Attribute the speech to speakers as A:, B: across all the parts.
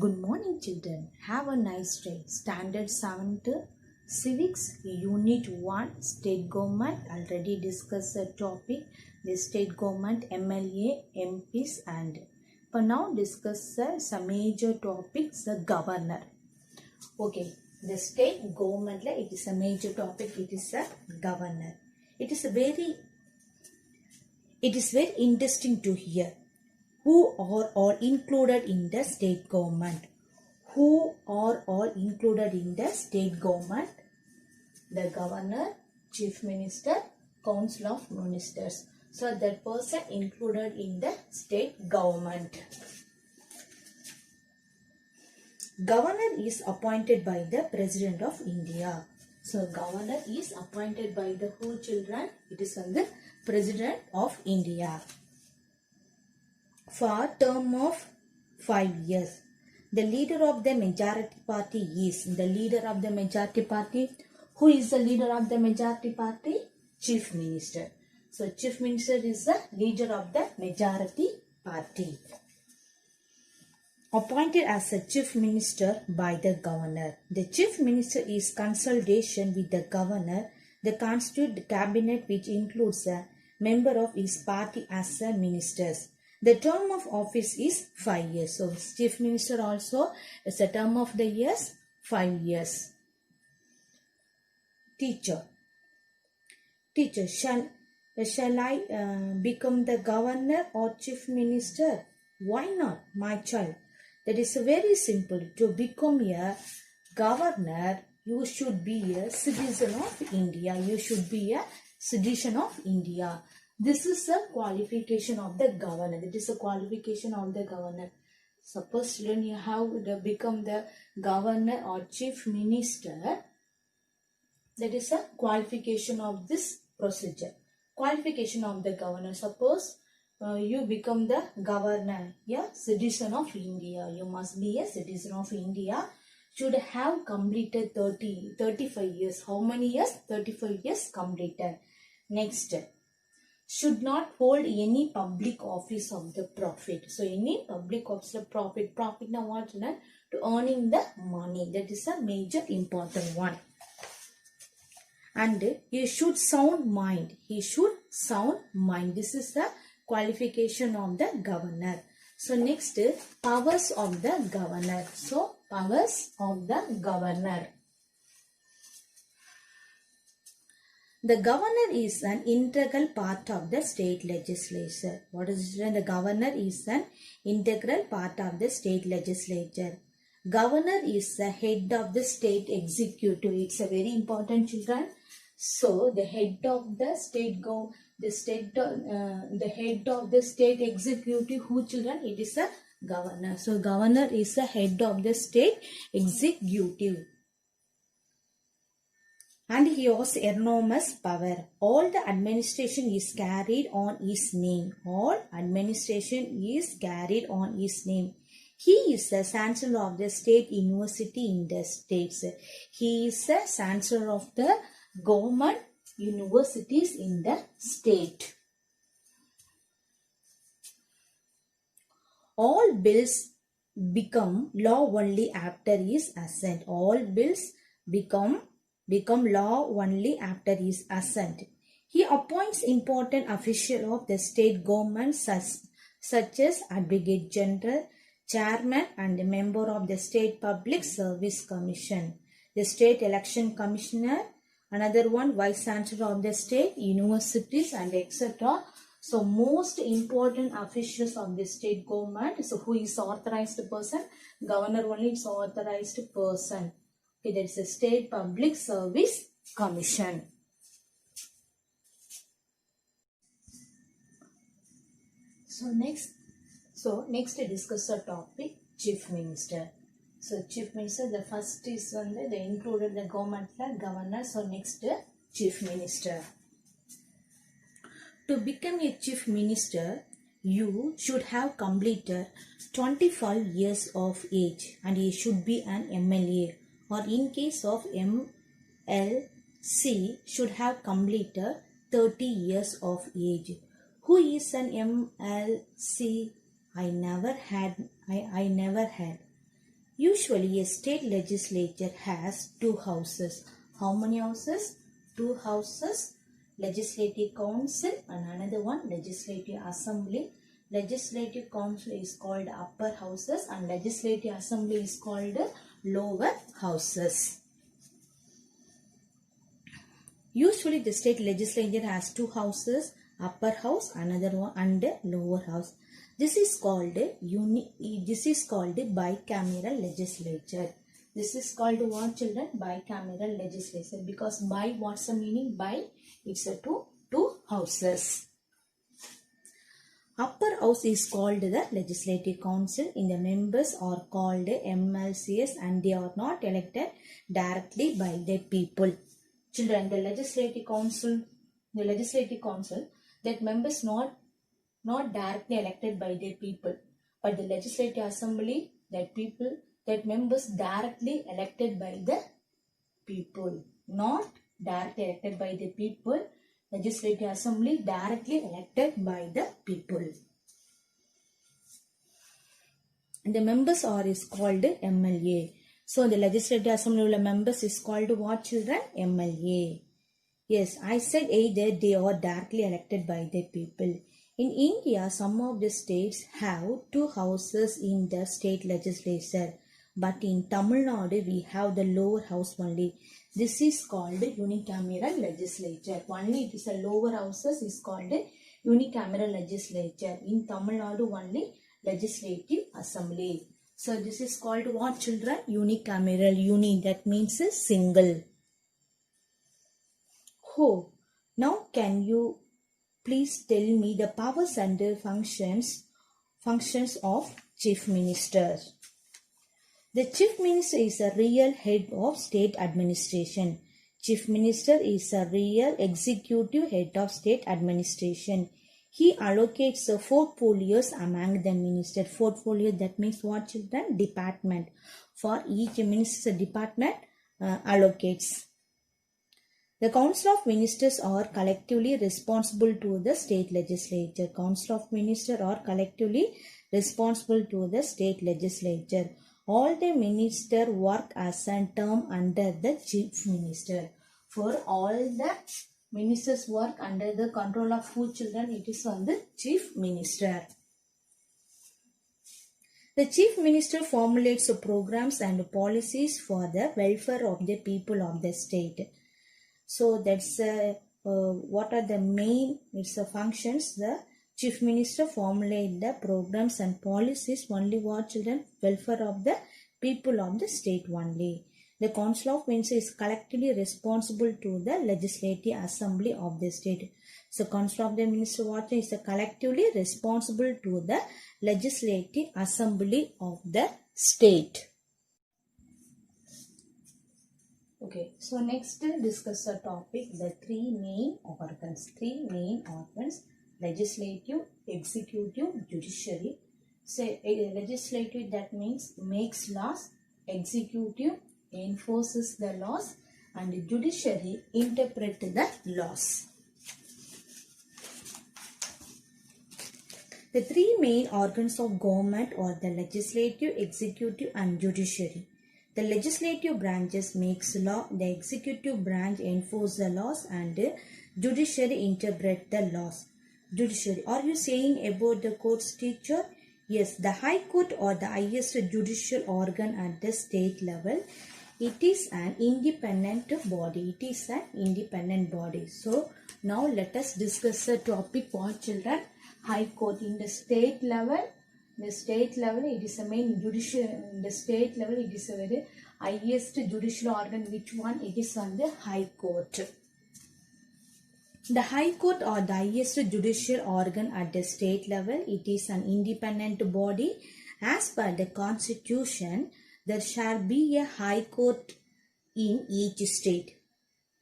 A: Good morning, children. Have a nice day. Standard 7 to Civics, Unit 1, State Government. Already discussed the topic, the State Government, MLA, MPs, and for now discuss some major topics, the Governor. Okay, the State Government, it is a major topic, it is a Governor. It is very interesting to hear. Who are all included in the state government? Who are all included in the state government? The governor, chief minister, council of ministers. So that person included in the state government. Governor is appointed by the President of India. So governor is appointed by the who children? It is on the President of India. For a term of 5 years. The leader of the majority party is the leader of the majority party. Who is the leader of the majority party? Chief Minister. So Chief Minister is the leader of the majority party. Appointed as a Chief Minister by the Governor. The Chief Minister is consultation with the Governor. The constitute cabinet which includes a member of his party as a ministers. The term of office is 5 years. So, Chief Minister also is a term of the years 5 years. Teacher, shall I become the governor or chief minister? Why not, my child? That is very simple. To become a governor, you should be a citizen of India. You should be a citizen of India. This is a qualification of the governor. It is a qualification of the governor. Suppose children, you have become the governor or chief minister. That is a qualification of this procedure. Qualification of the governor. Suppose you become the governor, citizen of India. You must be a citizen of India. Should have completed 35 years. How many years? 35 years completed. Next. Should not hold any public office of the profit. So, any public office of profit. Profit now what? To earning the money. That is a major important one. And he should sound mind. He should sound mind. This is the qualification of the governor. So, next powers of the governor. So, powers of the governor. The governor is an integral part of the state legislature. What is it? The governor is an integral part of the state legislature. Governor is the head of the state executive. It's a very important, children. So the head of the head of the state executive, who children? It is a governor. So governor is the head of the state executive. And he has enormous power. All the administration is carried on his name. All administration is carried on his name. He is the chancellor of the state university in the states. He is the chancellor of the government universities in the state. All bills become law only after his assent. All bills become law only after his assent. He appoints important officials of the state government such as Advocate General, Chairman and a member of the State Public Service Commission, the State Election Commissioner, another one Vice Chancellor of the State Universities and etc. So most important officials of the state government. So who is authorized person? Governor only is authorized person. Okay, that is a State Public Service Commission. So next discuss the topic Chief Minister. So Chief Minister, the first is they included the government governor. So next Chief Minister. To become a Chief Minister, you should have completed 25 years of age and you should be an MLA. Or in case of MLC, should have completed 30 years of age. Who is an MLC? I never had. Usually a state legislature has two houses. How many houses? Two houses. Legislative Council and another one Legislative Assembly. Legislative Council is called upper houses and Legislative Assembly is called lower houses. Usually the state legislature has two houses, upper house, another one and lower house. This is called bicameral legislature. This is called what, children? Bicameral legislature. Because by, what's the meaning? By, it's a two houses. Upper house is called the Legislative Council. In the members are called MLCs and they are not elected directly by the people. Children, the Legislative Council, that members not directly elected by the people, but the Legislative Assembly, that members directly elected by the people, not directly elected by the people. Legislative Assembly directly elected by the people. And the members is called MLA. So the Legislative Assembly members is called what, children? MLA. Yes, I said either they are directly elected by the people. In India, some of the states have two houses in the state legislature. But in Tamil Nadu, we have the lower house only. This is called unicameral legislature. Only it is a lower houses is called unicameral legislature. In Tamil Nadu only Legislative Assembly. So this is called what, children? Unicameral. Uni, that means a single. Oh, now can you please tell me the powers and the functions of Chief Minister? The Chief Minister is a real head of state administration. Chief Minister is a real executive head of state administration. He allocates the portfolios among the minister. Portfolio, that means what, children? Department. For each minister, department allocates. The Council of Ministers are collectively responsible to the state legislature. Council of Ministers are collectively responsible to the state legislature. All the ministers work as a term under the Chief Minister. For all the ministers work under the control of who, children? It is on the Chief Minister. The Chief Minister formulates programs and policies for the welfare of the people of the state. So that's what are the main functions. The Chief Minister formulate the programs and policies only what, children? Welfare of the people of the state only. The Council of Ministers is collectively responsible to the Legislative Assembly of the state. So Council of the Ministers what is collectively responsible to the Legislative Assembly of the state. Okay, so next discuss the topic, the three main organs. Legislative, executive, judiciary. Say legislative, that means makes laws, executive enforces the laws, and judiciary interpret the laws. The three main organs of government are the legislative, executive, and judiciary. The legislative branches makes law, the executive branch enforce the laws, and the judiciary interpret the laws. Judiciary. Are you saying about the courts, teacher? Yes, the High Court or the highest judicial organ at the state level. It is an independent body. So now let us discuss the topic, what, children? High Court. In the state level, it is a main judicial. In the state level, it is a very highest judicial organ. Which one? It is on the High Court. The High Court or the highest judicial organ at the state level. It is an independent body. As per the Constitution, there shall be a High Court in each state.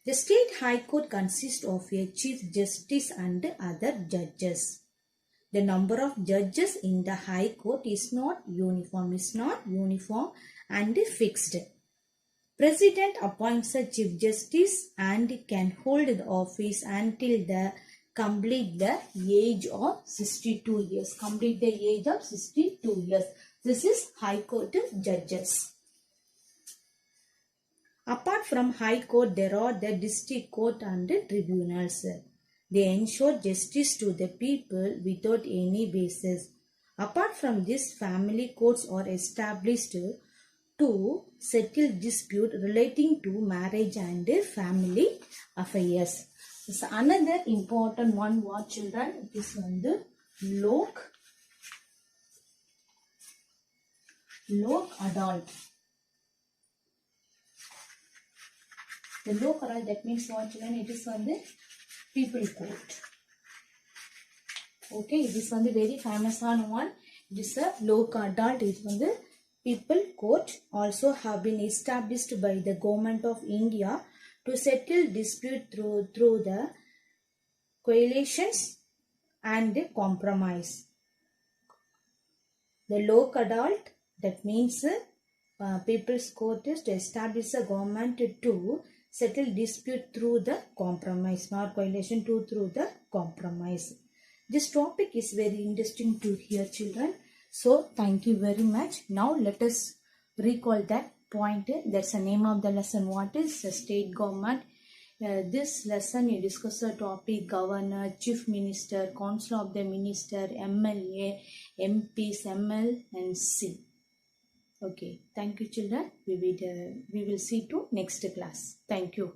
A: The state High Court consists of a Chief Justice and other judges. The number of judges in the High Court is not uniform and fixed. President appoints a Chief Justice and can hold the office until the complete the age of 62 years. This is High Court judges. Apart from High Court, there are the District Court and the tribunals. They ensure justice to the people without any basis. Apart from this, family courts are established to settle dispute relating to marriage and family affairs. So another important one, what children, it is the Lok Adalt. The Lok Adalt, that means what children, it is the people court. Okay, this one the very famous one. It is a Lok Adalt. It is the people court. Also have been established by the government of India to settle dispute through the coalitions and the compromise. The Lok Adalt, that means people's court is to establish a government to settle dispute through the compromise, not coalition, through the compromise. This topic is very interesting to hear, children. So, thank you very much. Now, let us recall that point. That's the name of the lesson. What is the state government? This lesson you discuss the topic governor, chief minister, council of the minister, MLA, MPs, ML and C. Okay, thank you children. We will see to next class. Thank you.